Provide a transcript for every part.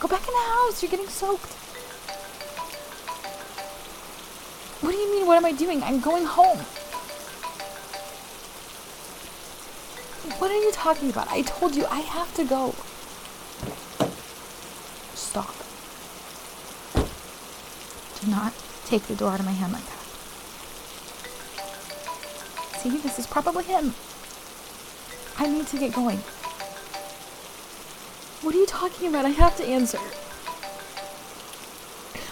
Go back in the house. You're getting soaked. What do you mean, what am I doing? I'm going home. What are you talking about? I told you I have to go. Stop. Do not take the door out of my hand like that. See, this is probably him. I need to get going. What are you talking about? I have to answer.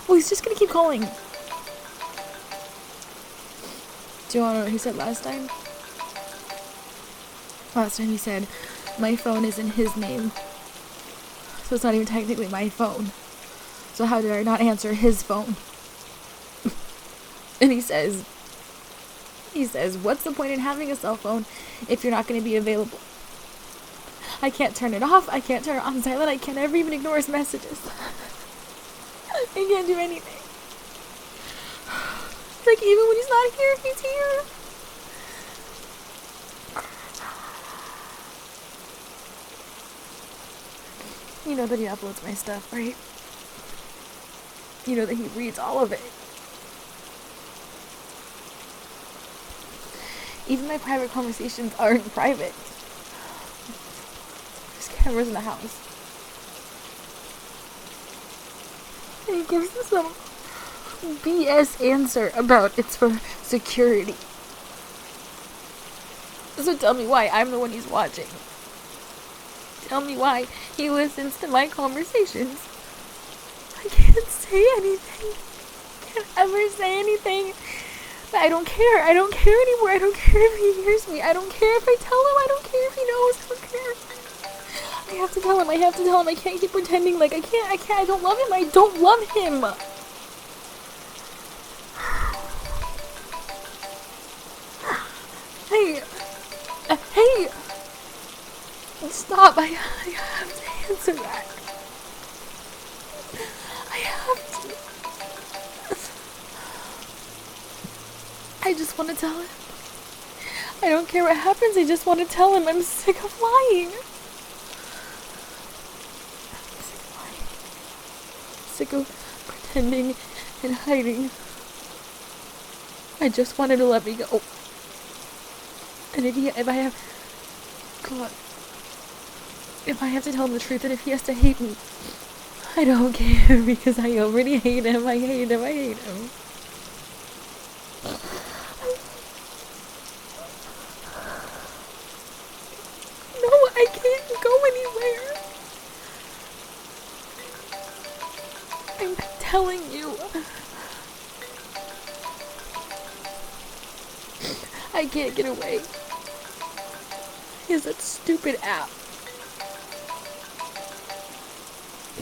Well, he's just gonna keep calling. Do you wanna know what he said last time? Last time he said, my phone is in his name. So it's not even technically my phone. So how did I not answer his phone? And he says, what's the point in having a cell phone if you're not going to be available? I can't turn it off. I can't turn it on silent. I can't ever even ignore his messages. I can't do anything. Like, even when he's not here, he's here. You know that he uploads my stuff, right? You know that he reads all of it. Even my private conversations aren't private. There's cameras in the house. And he gives me some BS answer about it's for security. So tell me why I'm the one he's watching. Tell me why he listens to my conversations. I can't say anything. I can't ever say anything. I don't care. I don't care anymore. I don't care if he hears me. I don't care if I tell him. I don't care if he knows. I don't care. I have to tell him. I have to tell him. I can't keep pretending like I can't. I don't love him. I don't love him. Hey. Hey. Stop. I have to answer that. I have to. I just want to tell him. I don't care what happens. I just want to tell him. I'm sick of lying. Sick of pretending and hiding. I just wanted to let me go. And if I have to tell him the truth, and if he has to hate me, I don't care, because I already hate him. I hate him. I hate him. No, I can't go anywhere. I'm telling you. I can't get away. He has that stupid app.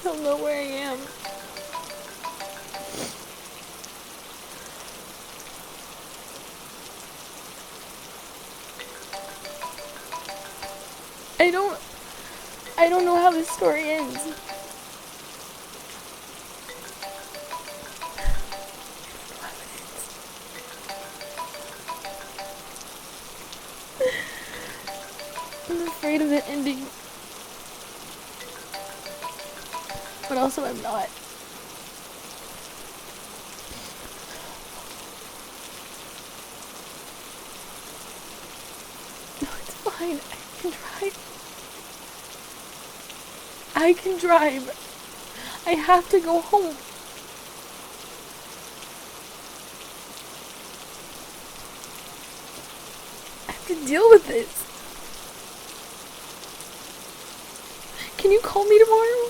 He'll know where I am. I don't know how this story ends. I'm afraid of it ending. But also I'm not. No, it's fine. I can drive. I have to go home. I have to deal with this. Can you call me tomorrow?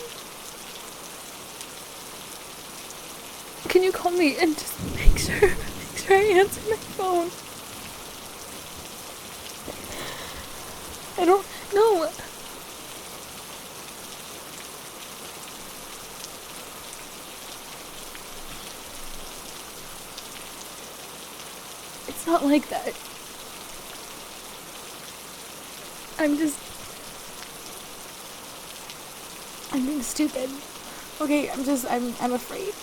Can you call me and just make sure I answer my phone? I don't know. It's not like that. I'm being stupid. Okay, I'm afraid.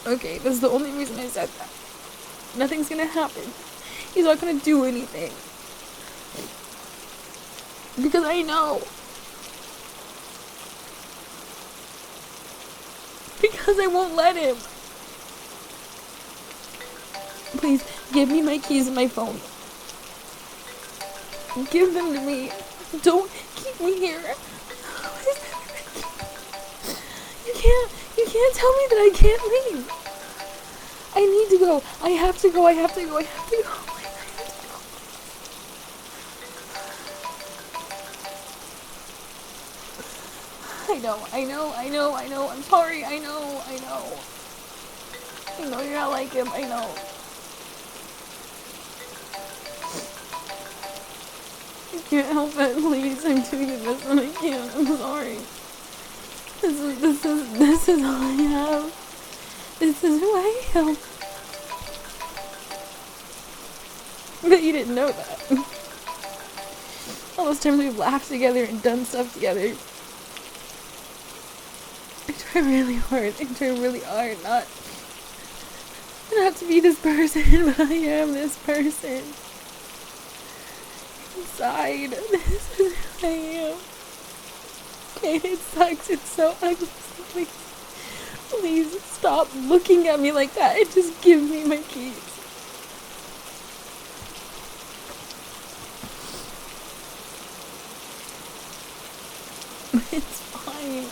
Okay, that's the only reason I said that. Nothing's gonna happen. He's not gonna do anything. Because I know. Because I won't let him. Please, give me my keys and my phone. Give them to me. Don't keep me here. You can't tell me that I can't leave. I need to go. I have to go. I have to go. I have to go. I know. I'm sorry. I know. I know you're not like him. I know. I can't help it. Please, I'm doing the best that I can. I'm sorry. This is all I have. This is who I am. But you didn't know that. All those times we've laughed together and done stuff together. I try really hard not to be this person, but I am this person. Inside, this is who I am. Okay, it sucks, it's so ugly, so please stop looking at me like that and just give me my keys. It's fine.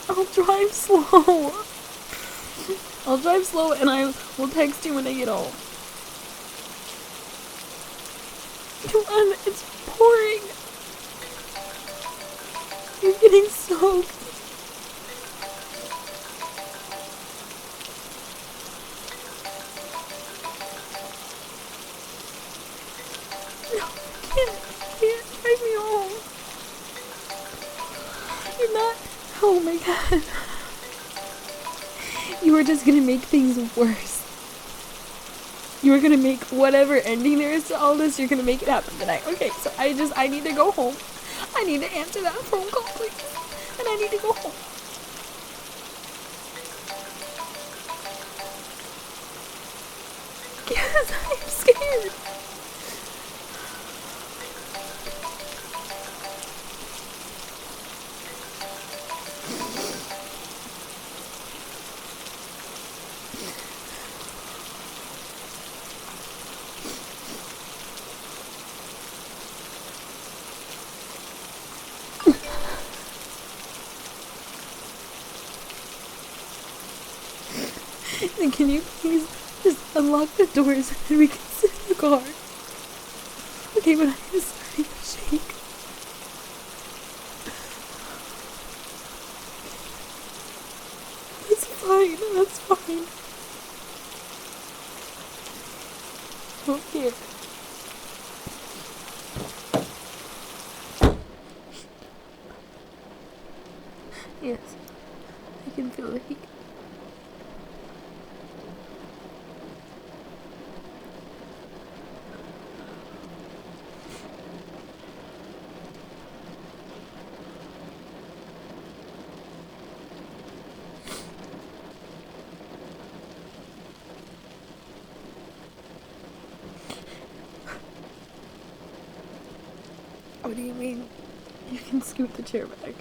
I'll drive slow and I will text you when I get home. Come on, it's pouring. You're getting soaked. No, I can't drive me home. You're not. Oh my god. You are just gonna make things worse. You are gonna make whatever ending there is to all this, you're gonna make it happen tonight. Okay, so I need to go home. I need to answer that phone call, please. And I need to go home. Yes, I'm scared. And can you please just unlock the doors and we can sit in the car? Okay, but I'm starting to shake. That's fine. Oh, here. Yes, I can feel the heat. What do you mean? You can scoot the chair back.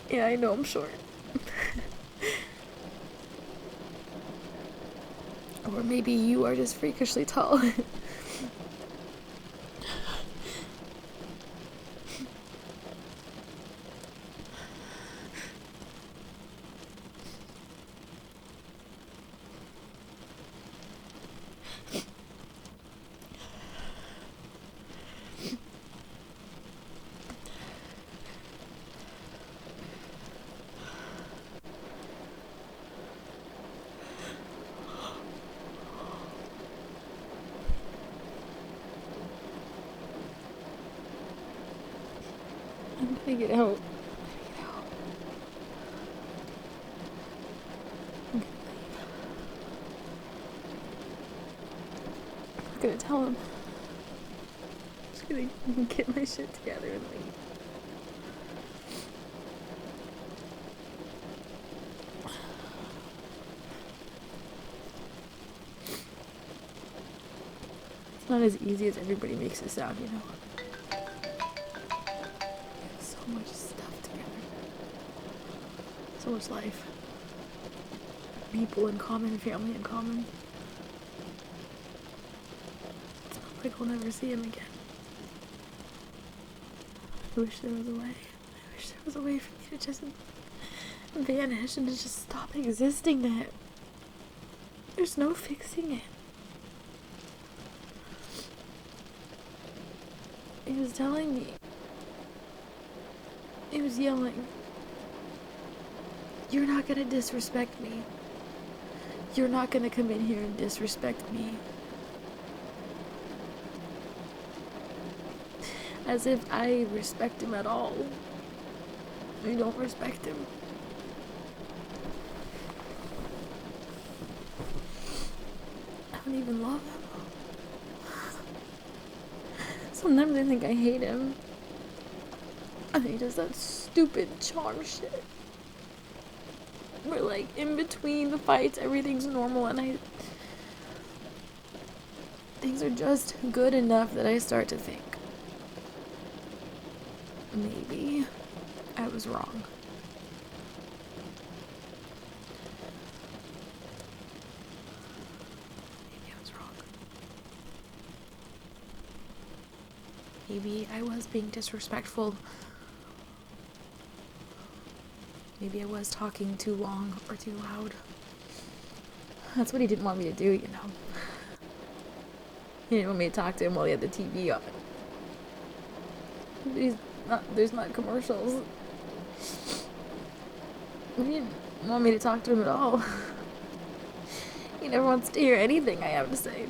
Yeah, I know I'm short. Or maybe you are just freakishly tall. I'm gonna get out. I'm not gonna tell him. I'm just gonna get my shit together and leave. It's not as easy as everybody makes it sound, you know. much life. People in common, family in common. It's not like we'll never see him again. I wish there was a way. I wish there was a way for me to just vanish and to just stop existing to him. There's no fixing it. He was telling me. He was yelling. You're not gonna disrespect me. You're not gonna come in here and disrespect me. As if I respect him at all. I don't respect him. I don't even love him. Sometimes I think I hate him. And he does that stupid charm shit. Where like in between the fights everything's normal and things are just good enough that I start to think maybe I was wrong. Maybe I was wrong. Maybe I was being disrespectful. Maybe I was talking too long or too loud. That's what he didn't want me to do, you know. He didn't want me to talk to him while he had the TV on. There's not commercials. He didn't want me to talk to him at all. He never wants to hear anything I have to say.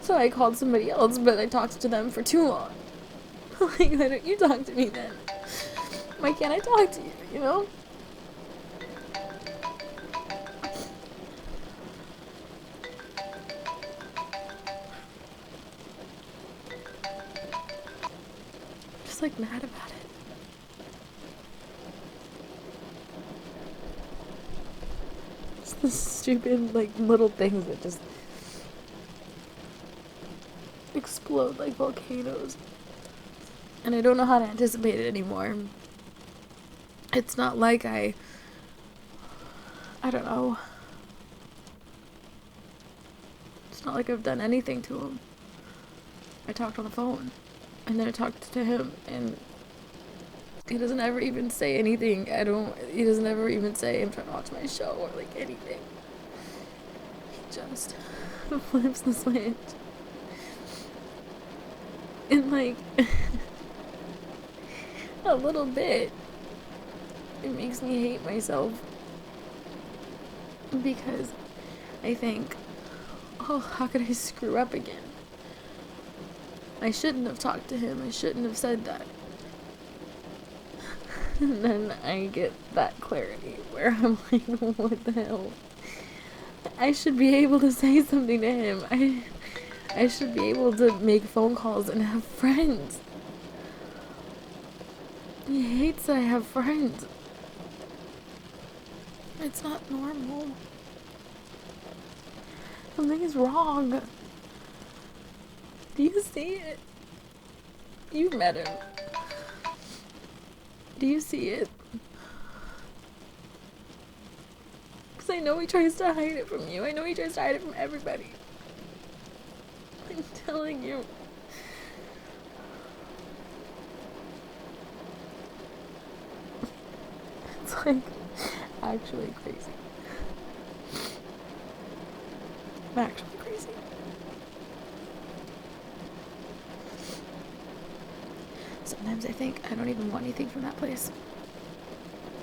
So I called somebody else, but I talked to them for too long. Like, why don't you talk to me then? Why can't I talk to you, you know? Just like mad about it. Just the stupid, like, little things that just explode like volcanoes. And I don't know how to anticipate it anymore. It's not like I don't know. It's not like I've done anything to him. I talked on the phone. And then I talked to him and he doesn't ever even say anything. He doesn't ever even say I'm trying to watch my show or like anything. He just flips the switch. And like a little bit, it makes me hate myself because I think, oh, how could I screw up again? I shouldn't have talked to him. I shouldn't have said that. And then I get that clarity where I'm like, what the hell? I should be able to say something to him. I should be able to make phone calls and have friends. He hates that I have friends. It's not normal. Something is wrong. Do you see it? You met him. Do you see it? Because I know he tries to hide it from you. I know he tries to hide it from everybody. I'm telling you. It's like actually crazy. Actually crazy. Sometimes I think I don't even want anything from that place.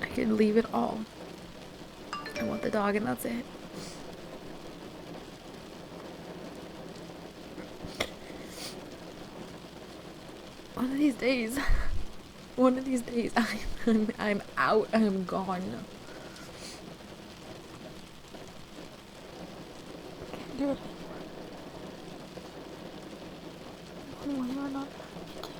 I could leave it all. I want the dog and that's it. One of these days, I'm out, I'm gone. I can't do it anymore. When you're not, I can't.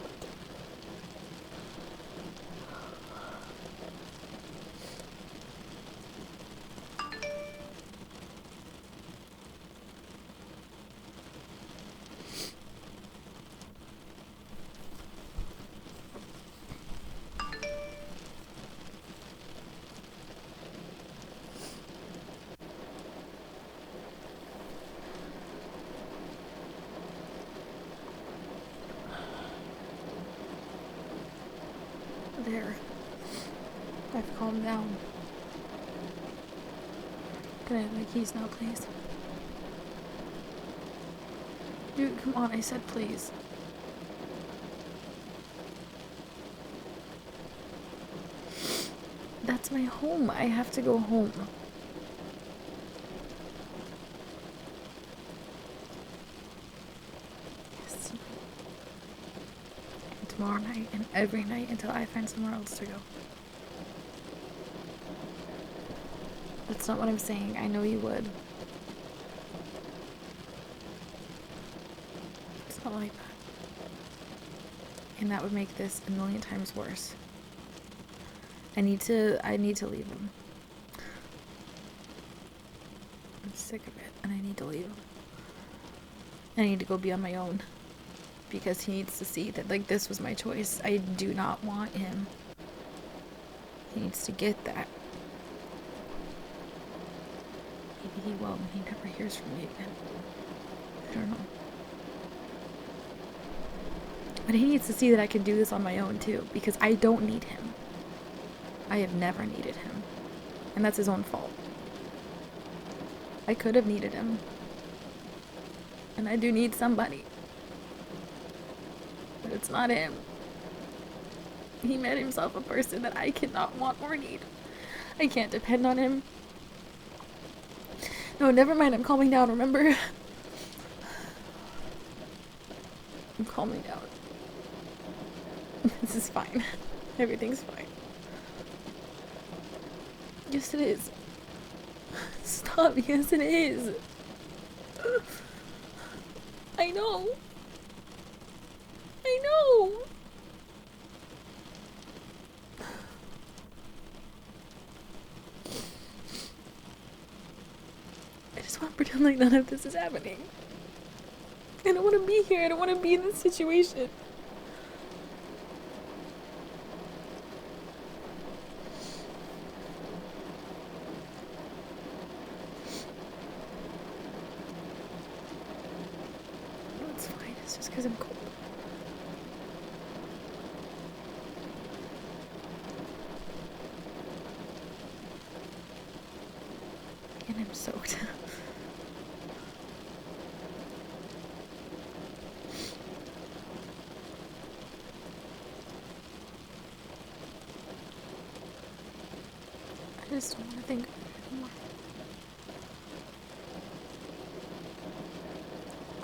calm down. Can I have my keys now, please? Dude, come on, I said please. That's my home. I have to go home. Yes. And tomorrow night and every night until I find somewhere else to go. That's not what I'm saying. I know you would. It's not like that. And that would make this a million times worse. I need to leave him. I'm sick of it, and I need to leave him. I need to go be on my own. Because he needs to see that, like, this was my choice. I do not want him. He needs to get that. Maybe he will when he never hears from me again. I don't know. But he needs to see that I can do this on my own, too. Because I don't need him. I have never needed him. And that's his own fault. I could have needed him. And I do need somebody. But it's not him. He made himself a person that I cannot want or need. I can't depend on him. No, never mind. I'm calming down, remember? I'm calming down. This is fine. Everything's fine. Yes, it is. Stop. Yes, it is. I know. I know. I just want to pretend like none of this is happening. I don't want to be here. I don't want to be in this situation. Because I'm cold. And I'm soaked. I just don't want to think about it anymore.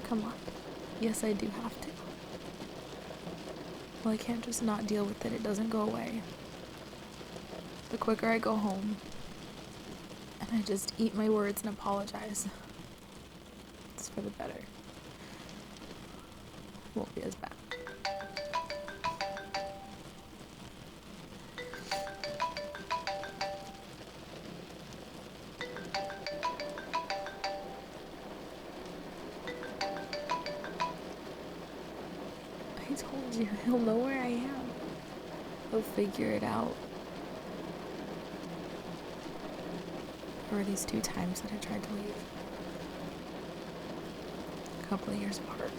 Come on. Yes, I do have to. Well, I can't just not deal with it. It doesn't go away. The quicker I go home, and I just eat my words and apologize, it's for the better. It won't be as bad. I told you, he'll know where I am. He'll figure it out. There were these 2 times that I tried to leave. A couple of years apart.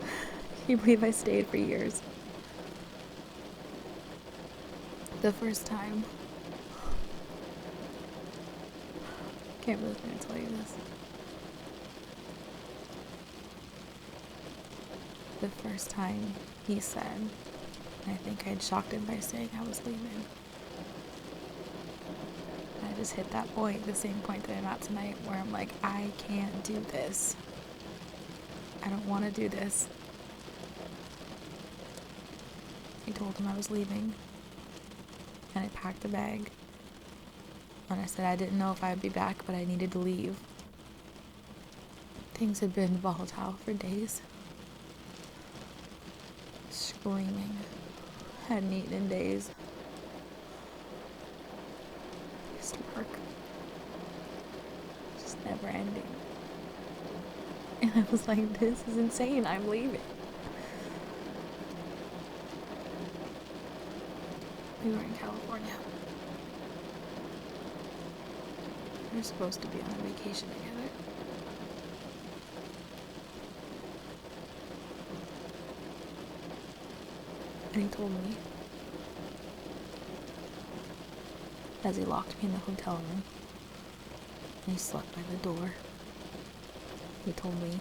Can you believe I stayed for years? The first time. Can't believe I'm gonna tell you this. The first time he said, and I think I'd shocked him by saying I was leaving. I just hit that point, the same point that I'm at tonight, where I'm like, I can't do this. I don't want to do this. I told him I was leaving, and I packed a bag, and I said I didn't know if I'd be back, but I needed to leave. Things had been volatile for days. Screaming. Hadn't eaten in days. Used to work. Just never ending. And I was like, this is insane. I'm leaving. We were in California. We were supposed to be on a vacation together. And he told me as he locked me in the hotel room. And he slept by the door. He told me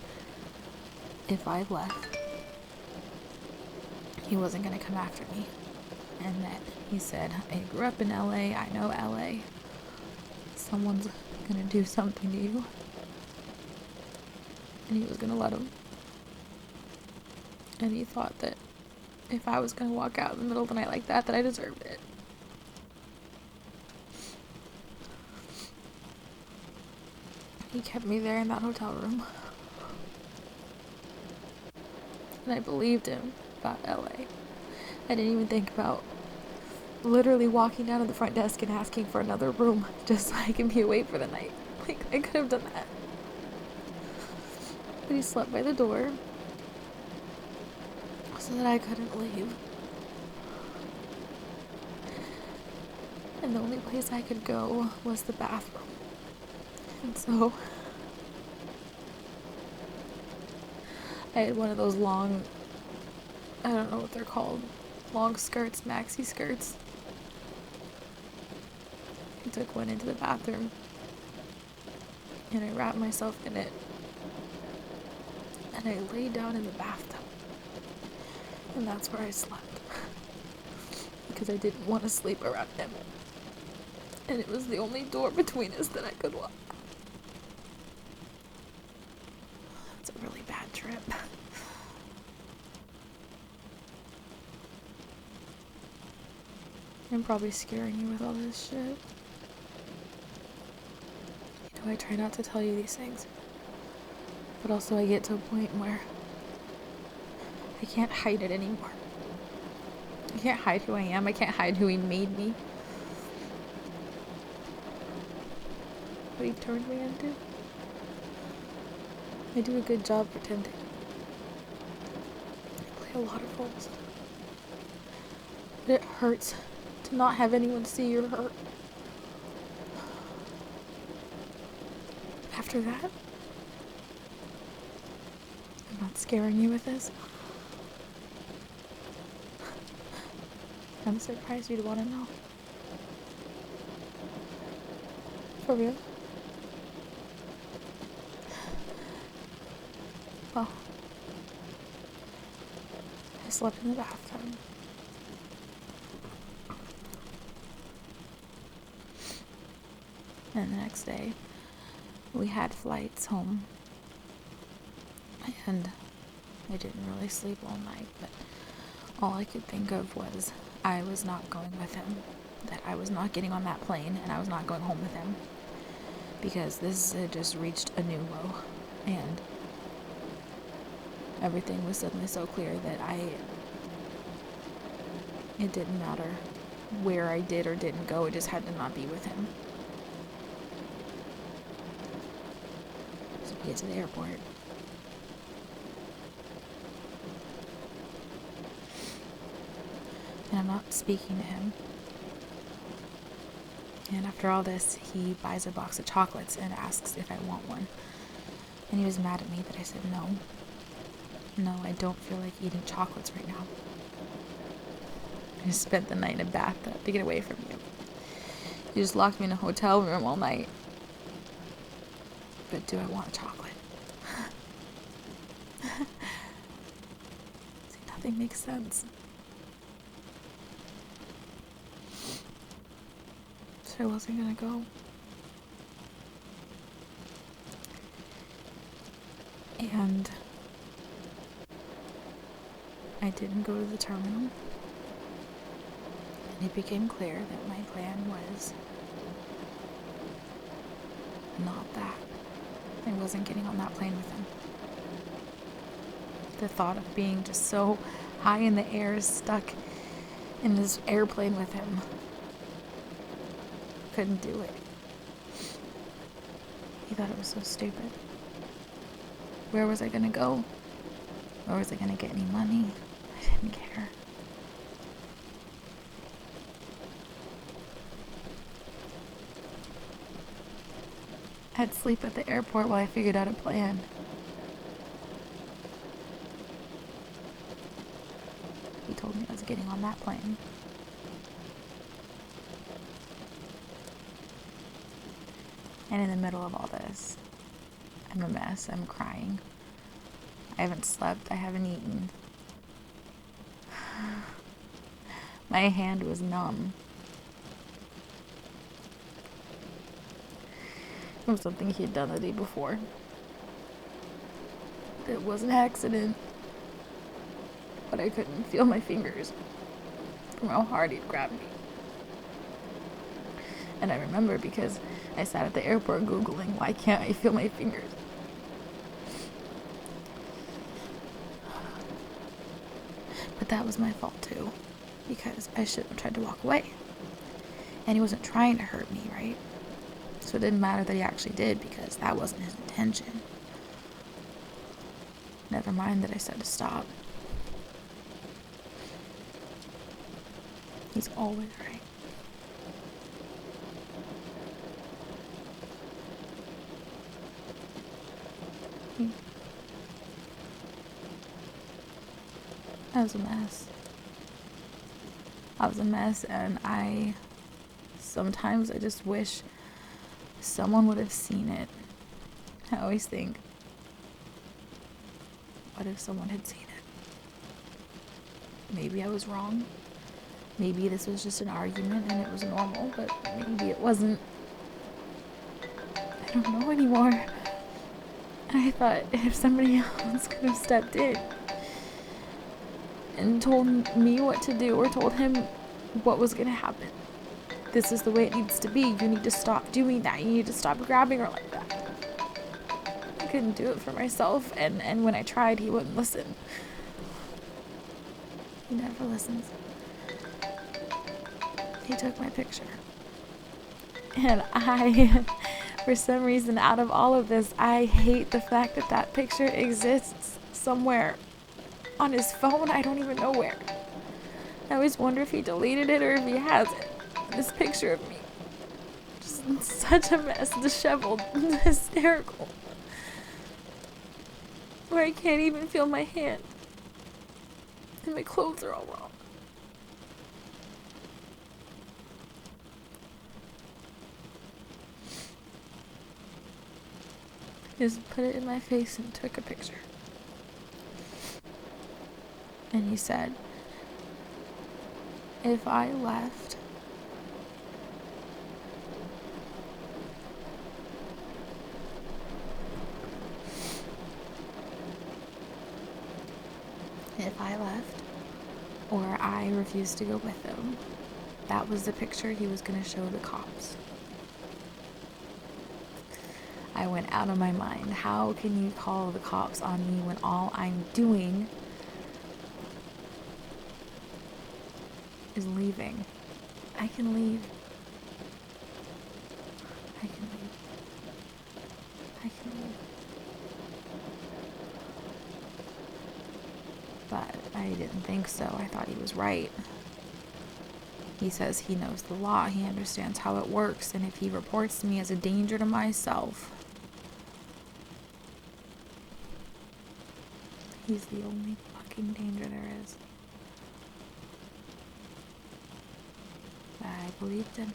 if I left, he wasn't going to come after me. And that he said, I grew up in LA, I know LA. Someone's going to do something to you. And he was going to let him. And he thought that if I was going to walk out in the middle of the night like that I deserved it. He kept me there in that hotel room. And I believed him about LA. I didn't even think about literally walking down to the front desk and asking for another room just so I can be awake for the night. Like, I could have done that. But he slept by the door so that I couldn't leave. And the only place I could go was the bathroom. And so I had one of those long, I don't know what they're called, long skirts, maxi skirts. I took one into the bathroom and I wrapped myself in it and I laid down in the bathtub, and that's where I slept because I didn't want to sleep around him, and it was the only door between us that I could lock. It's a really bad trip. I'm probably scaring you with all this shit. You know, I try not to tell you these things. But also I get to a point where I can't hide it anymore. I can't hide who I am. I can't hide who he made me. What he turned me into. I do a good job pretending. I play a lot of roles. But it hurts to not have anyone see you're hurt. After that, I'm not scaring you with this. I'm surprised you'd want to know. For real? Well, I slept in the bathtub. And the next day, we had flights home. And I didn't really sleep all night, but all I could think of was I was not going with him. That I was not getting on that plane and I was not going home with him. Because this had just reached a new low. And everything was suddenly so clear that it didn't matter where I did or didn't go, it just had to not be with him. So we get to the airport. And I'm not speaking to him. And after all this, he buys a box of chocolates and asks if I want one. And he was mad at me that I said no. No, I don't feel like eating chocolates right now. I just spent the night in a bathtub to get away from you. You just locked me in a hotel room all night. But do I want a chocolate? See, nothing makes sense. So I wasn't gonna go. And I didn't go to the terminal. And it became clear that my plan was not that. I wasn't getting on that plane with him. The thought of being just so high in the air, stuck in this airplane with him, couldn't do it. He thought it was so stupid. Where was I gonna go? Where was I gonna get any money? I didn't care. I'd sleep at the airport while I figured out a plan. He told me I was getting on that plane. And in the middle of all this, I'm a mess. I'm crying. I haven't slept. I haven't eaten. My hand was numb. It was something he had done the day before. It was an accident, but I couldn't feel my fingers from how hard he'd grabbed me. And I remember because I sat at the airport Googling, why can't I feel my fingers? But that was my fault too, because I shouldn't have tried to walk away. And he wasn't trying to hurt me, right? So it didn't matter that he actually did, because that wasn't his intention. Never mind that I said to stop. He's always right. I was a mess. I was a mess, and sometimes I just wish someone would have seen it. I always think, what if someone had seen it? Maybe I was wrong. Maybe this was just an argument and it was normal, but maybe it wasn't. I don't know anymore. I thought if somebody else could have stepped in and told me what to do, or told him what was going to happen. This is the way it needs to be. You need to stop doing that. You need to stop grabbing her like that. I couldn't do it for myself, and when I tried, he wouldn't listen. He never listens. He took my picture. And for some reason, out of all of this, I hate the fact that that picture exists somewhere on his phone. I don't even know where. I always wonder if he deleted it or if he has it. This picture of me, just in such a mess, disheveled, hysterical, where I can't even feel my hand, and my clothes are all wrong. Just put it in my face and took a picture. And he said, if I left, or I refused to go with him, that was the picture he was going to show the cops. I went out of my mind. How can you call the cops on me when all I'm doing is leaving? I can leave. I can leave. I can leave. But I didn't think so. I thought he was right. He says he knows the law. He understands how it works. And if he reports me as a danger to myself, he's the only fucking danger there is. But I believed him.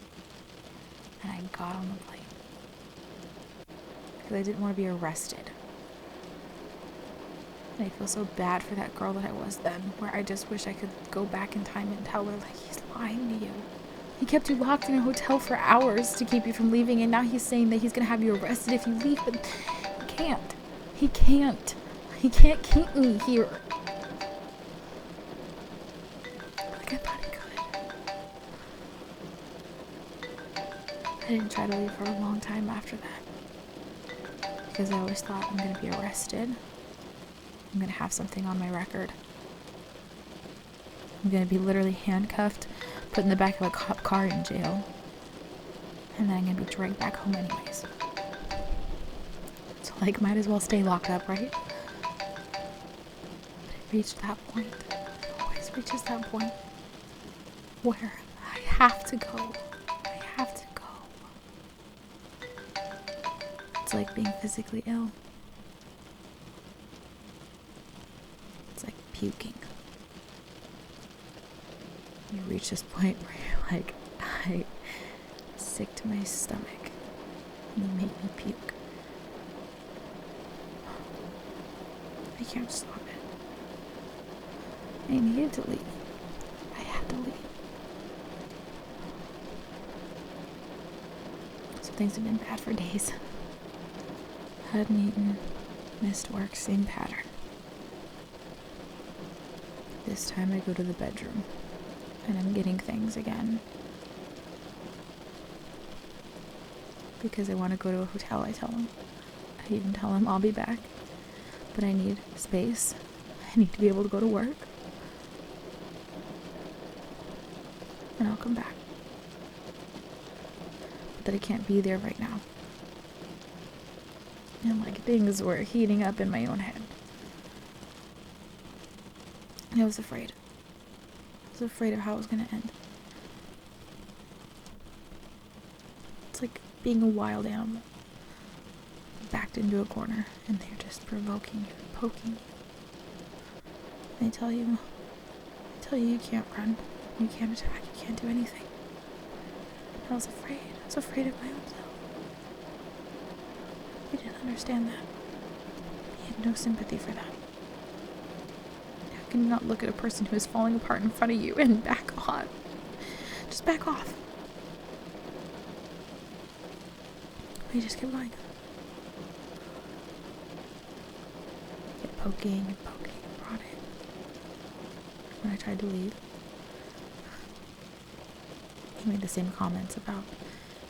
And I got on the plane. Because I didn't want to be arrested. And I feel so bad for that girl that I was then, where I just wish I could go back in time and tell her, like, he's lying to you. He kept you locked in a hotel for hours to keep you from leaving, and now he's saying that he's going to have you arrested if you leave, but he can't. He can't. He can't keep me here. Like I thought he could. I didn't try to leave for a long time after that. Because I always thought, I'm going to be arrested. I'm going to have something on my record. I'm going to be literally handcuffed, put in the back of a cop car in jail. And then I'm going to be dragged back home anyways. So, like, might as well stay locked up, right? But it reached that point. It always reaches that point where I have to go. I have to go. It's like being physically ill. It's like puking. You reach this point where you're like, I'm sick to my stomach. and they make me puke. I can't stop it. I needed to leave. I had to leave. So things have been bad for days. Hadn't eaten, missed work, same pattern. This time I go to the bedroom, and I'm getting things again. Because I want to go to a hotel, I tell him. I even tell him I'll be back, but I need space. I need to be able to go to work. And I'll come back. But that I can't be there right now. And like things were heating up in my own head. And I was afraid. I was afraid of how it was going to end. It's like being a wild animal. Backed into a corner and they're just provoking you, poking you. They tell you you can't run, you can't attack, you can't do anything. And I was afraid. I was afraid of my own self. He didn't understand that. He had no sympathy for that. How can you not look at a person who is falling apart in front of you and back off? Just back off. But he just kept going. Kept poking and poking and prodding. When I tried to leave, he made the same comments about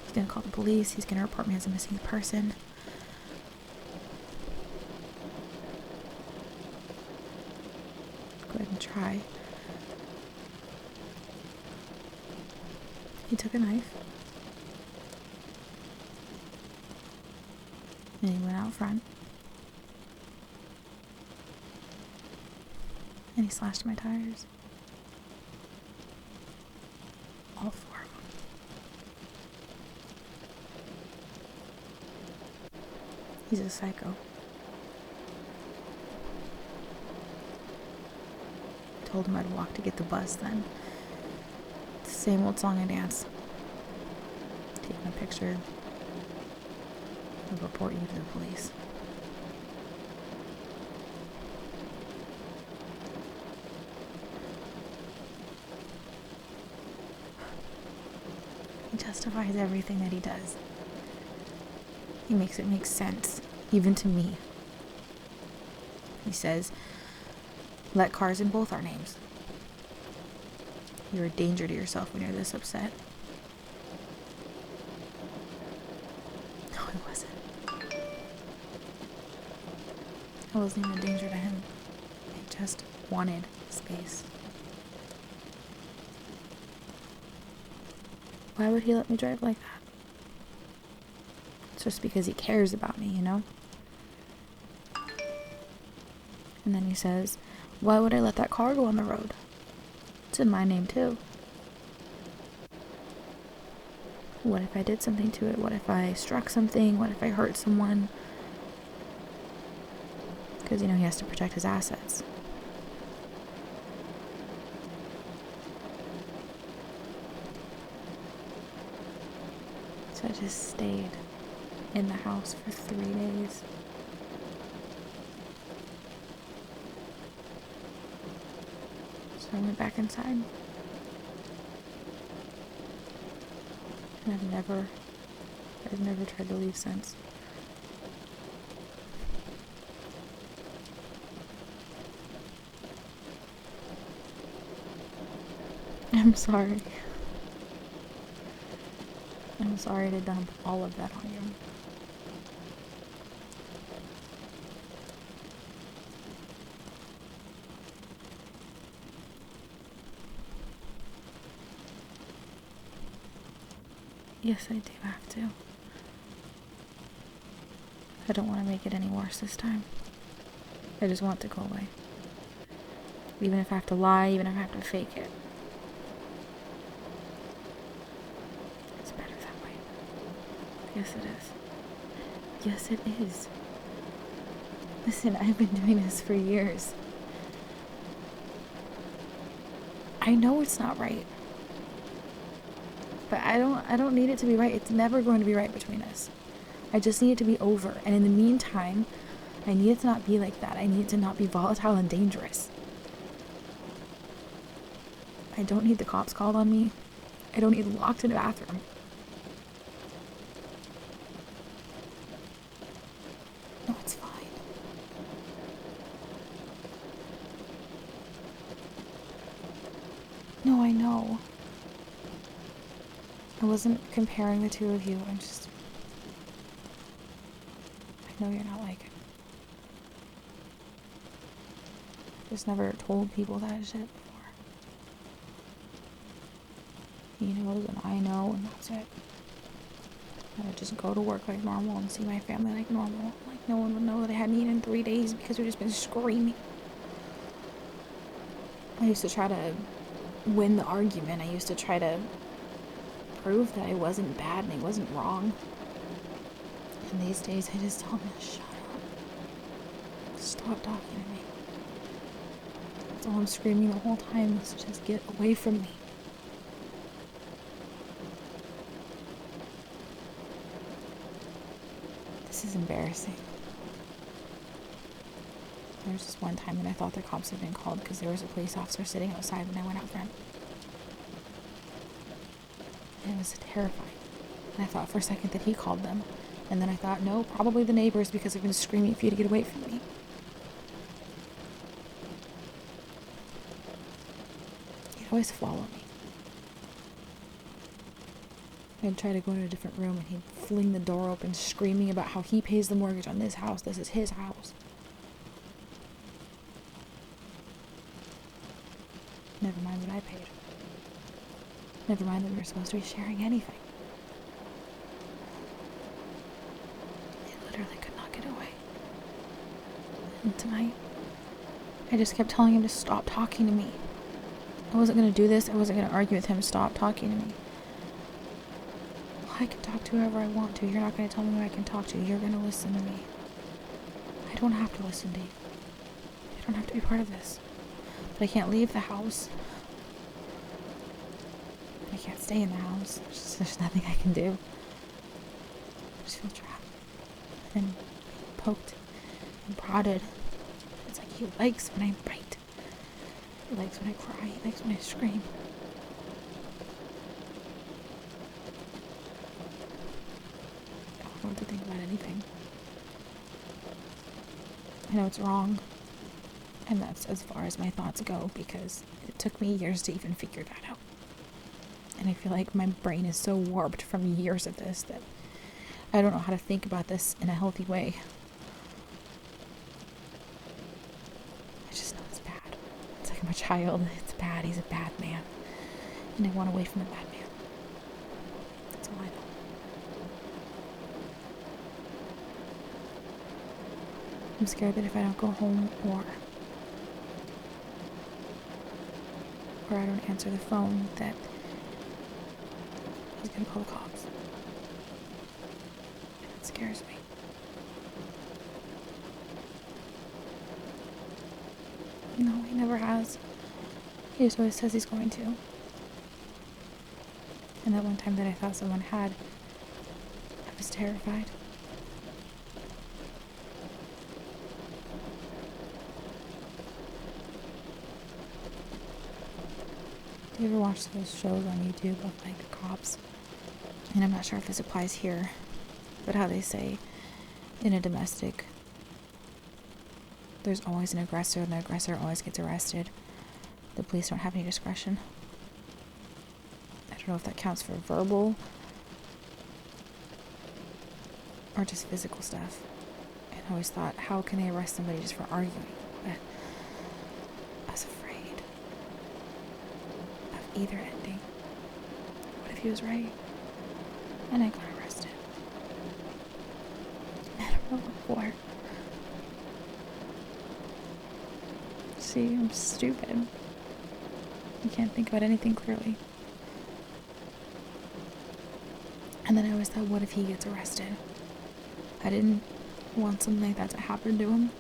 he's gonna call the police, he's gonna report me as a missing person. Go ahead and try. He took a knife and he went out front and he slashed my tires. All four of them. He's a psycho. Told him I'd walk to get the bus then. It's the same old song and dance. Taking a picture. I'll report you to the police. He justifies everything that he does. He makes it make sense, even to me. He says, let cars in both our names. You're a danger to yourself when you're this upset. No, I wasn't. I wasn't even a danger to him. I just wanted space. Why would he let me drive like that? It's just because he cares about me, you know? And then he says, why would I let that car go on the road? It's in my name too. What if I did something to it? What if I struck something? What if I hurt someone? Because, you know, he has to protect his assets. So I just stayed in the house for 3 days. So I went back inside. And I've never tried to leave since. I'm sorry. I'm sorry to dump all of that on you. Yes, I do have to. I don't want to make it any worse this time. I just want it to go away. Even if I have to lie, even if I have to fake it. It's better that way. Yes, it is. Yes, it is. Listen, I've been doing this for years. I know it's not right. But I don't need it to be right. It's never going to be right between us. I just need it to be over. And in the meantime, I need it to not be like that. I need it to not be volatile and dangerous. I don't need the cops called on me. I don't need locked in a bathroom. No, it's fine. No, I know. I wasn't comparing the two of you. I know you're not like it. Just never told people that shit before. He knows and I know, and that's it. I would just go to work like normal and see my family like normal. Like no one would know that I hadn't eaten in 3 days because we've just been screaming. I used to try to win the argument. I used to try to prove that I wasn't bad and I wasn't wrong. And these days I just tell him to shut up. Stop talking to me. That's all I'm screaming the whole time is just get away from me. This is embarrassing. There was just one time that I thought the cops had been called because there was a police officer sitting outside when I went out front. And it was terrifying. And I thought for a second that he called them. And then I thought, no, probably the neighbors because they've been screaming for you to get away from me. He'd always follow me. I'd try to go to a different room and he'd fling the door open screaming about how he pays the mortgage on this house. This is his house. Never mind what I paid. Never mind that we were supposed to be sharing anything. He literally could not get away. And tonight, I just kept telling him to stop talking to me. I wasn't going to do this. I wasn't going to argue with him. Stop talking to me. I can talk to whoever I want to. You're not going to tell me who I can talk to. You're going to listen to me. I don't have to listen to you. I don't have to be part of this. But I can't leave the house. I can't stay in the house. There's nothing I can do. I just feel trapped. And poked and prodded. It's like he likes when I bite. He likes when I cry. He likes when I scream. I don't know what to think about anything. I know it's wrong. And that's as far as my thoughts go because it took me years to even figure that out. And I feel like my brain is so warped from years of this that I don't know how to think about this in a healthy way. I just know it's bad. It's like I'm a child. It's bad. He's a bad man. And I want away from the bad man. That's all I know. I'm scared that if I don't go home or I don't answer the phone, that he's gonna call the cops. And it scares me. No, he never has. He just always says he's going to. And that one time that I thought someone had, I was terrified. Do you ever watch those shows on YouTube of like cops? And I'm not sure if this applies here, but how they say in a domestic, there's always an aggressor and the aggressor always gets arrested. The police don't have any discretion. I don't know if that counts for verbal or just physical stuff. And I always thought, how can they arrest somebody just for arguing? But I was afraid of either ending. What if he was right? And I got arrested. I don't know what for. See, I'm stupid. I can't think about anything clearly. And then I always thought, what if he gets arrested? I didn't want something like that to happen to him.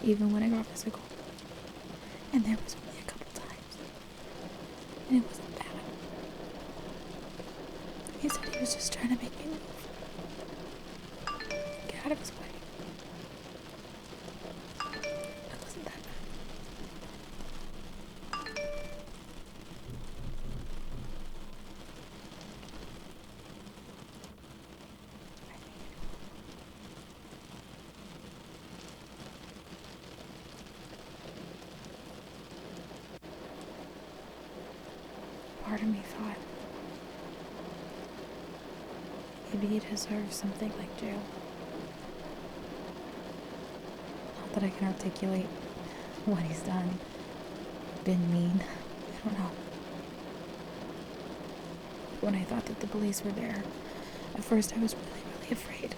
Even when I got physical. And there was only a couple times. And it wasn't bad. He said he was just trying to make me move. Get out of his way. It wasn't that bad. Part of me thought maybe he deserves something like jail. Not that I can articulate what he's done. Been mean. I don't know. When I thought that the police were there, at first I was really, really afraid.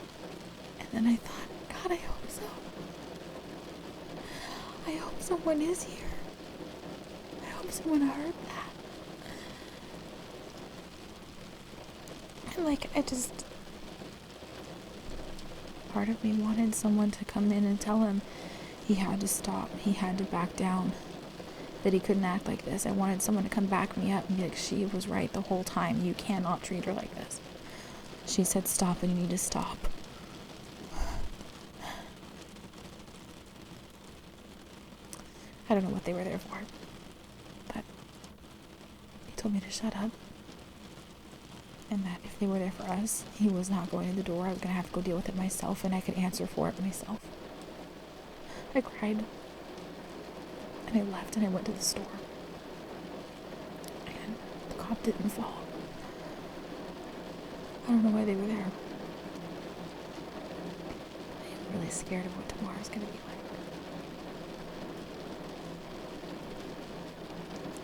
And then I thought, God, I hope so. I hope someone is here. I hope someone heard that. And part of me wanted someone to come in and tell him he had to stop, he had to back down, that he couldn't act like this. I wanted someone to come back me up and be like, she was right the whole time. You cannot treat her like this. She said stop and you need to stop. I don't know what they were there for, but he told me to shut up. And that if they were there for us, he was not going to the door. I was going to have to go deal with it myself, and I could answer for it myself. I cried. And I left, and I went to the store. And the cop didn't fall. I don't know why they were there. I'm really scared of what tomorrow's going to be like.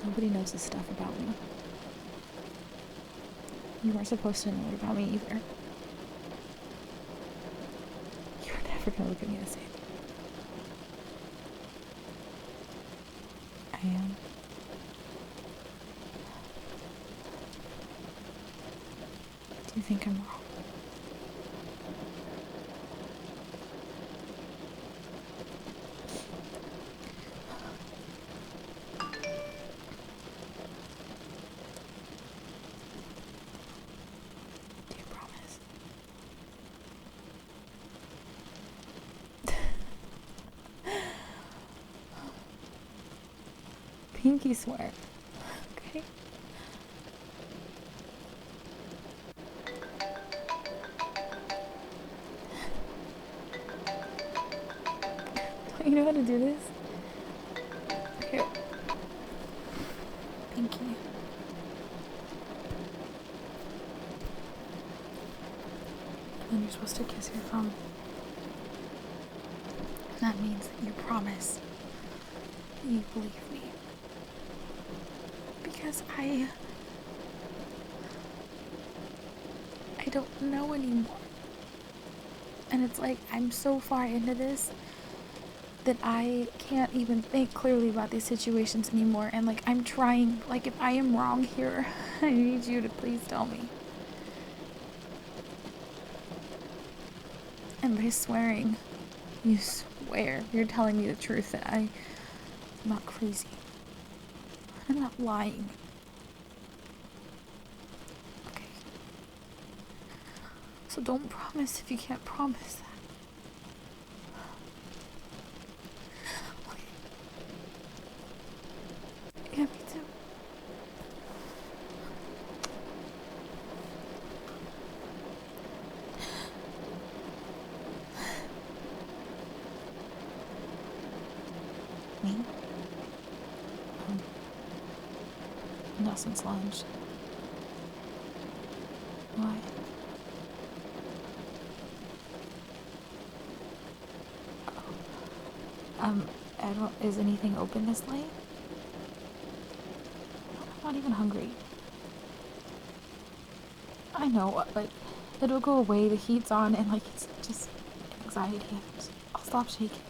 Nobody knows this stuff about me. You weren't supposed to know it about me either. You're never gonna look at me the same. I am. Do you think I'm wrong? Pinky swear. Okay. Don't you know how to do this? Here. Pinky. And then you're supposed to kiss your thumb. And that means that you promise that you believe me. Because I don't know anymore. And it's like I'm so far into this that I can't even think clearly about these situations anymore. And like I'm trying, like if I am wrong here, I need you to please tell me. And by swearing, you swear you're telling me the truth, that I'm not crazy. I'm not lying. Okay. So don't promise if you can't promise that. Okay. Yeah, me too. Me? Not since lunch. Why? Is anything open this late? I'm not even hungry. I know, but it'll go away, the heat's on, and like, it's just anxiety. I'll stop shaking.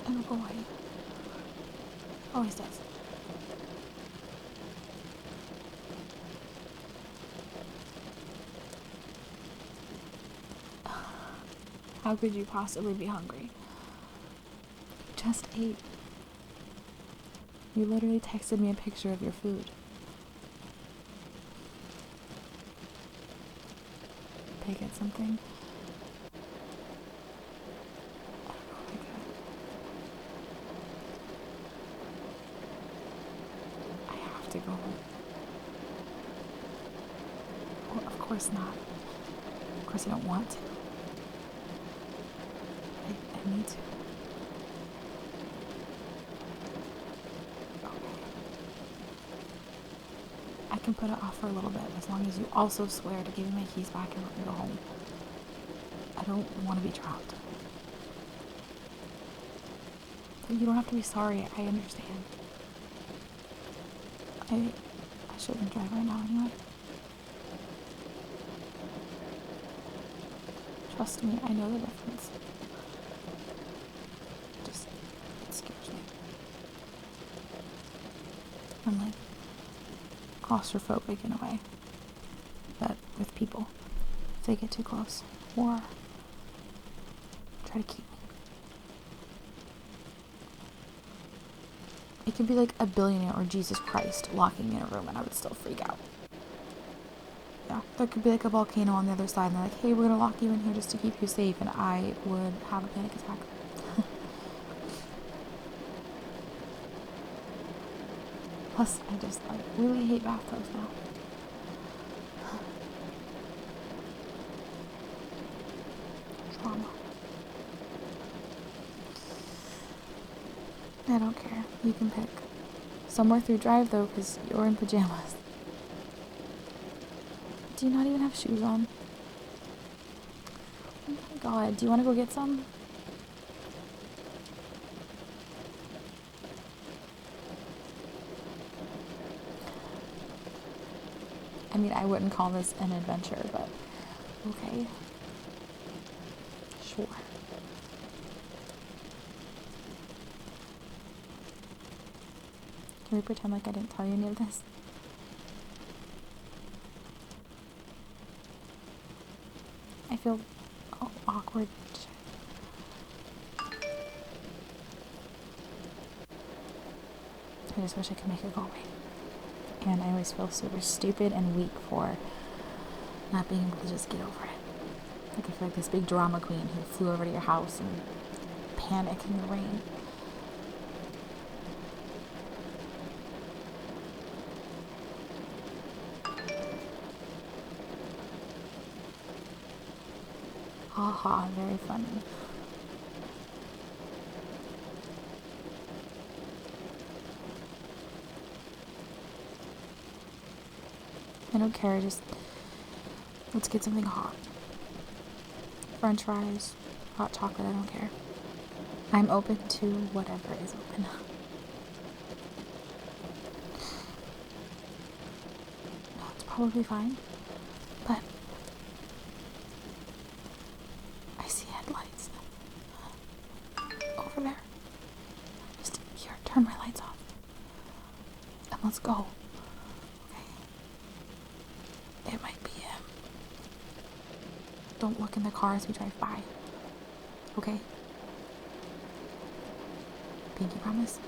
It'll go away. Always does. How could you possibly be hungry? You just ate. You literally texted me a picture of your food. I get something? I have to go home. Well, of course not. Of course I don't want to. I need to. I can put it off for a little bit as long as you also swear to give me my keys back and let me go home. I don't want to be trapped. But you don't have to be sorry. I understand. I shouldn't drive right now anyway. Trust me, I know the difference. It scares me. I'm like claustrophobic in a way, but with people, if they get too close or try to keep me. It could be like a billionaire or Jesus Christ locking me in a room and I would still freak out. Yeah, there could be like a volcano on the other side and they're like, hey, we're gonna lock you in here just to keep you safe, and I would have a panic attack. Plus, I just really hate bathtubs now. Trauma. I don't care. You can pick. Somewhere through drive though, because you're in pajamas. Do you not even have shoes on? Oh my god, do you want to go get some? I mean, I wouldn't call this an adventure, but okay. Sure. Can we pretend like I didn't tell you any of this? I feel awkward. I just wish I could make it go away. And I always feel super stupid and weak for not being able to just get over it. Like I feel like this big drama queen who flew over to your house and panicked in the rain. Haha, very funny. I don't care, just let's get something hot. French fries, hot chocolate, I don't care. I'm open to whatever is open. No, it's probably fine, but I see headlights over there. Just here, turn my lights off and let's go. It might be him. Don't look in the car as we drive by. Okay? Pinky promise?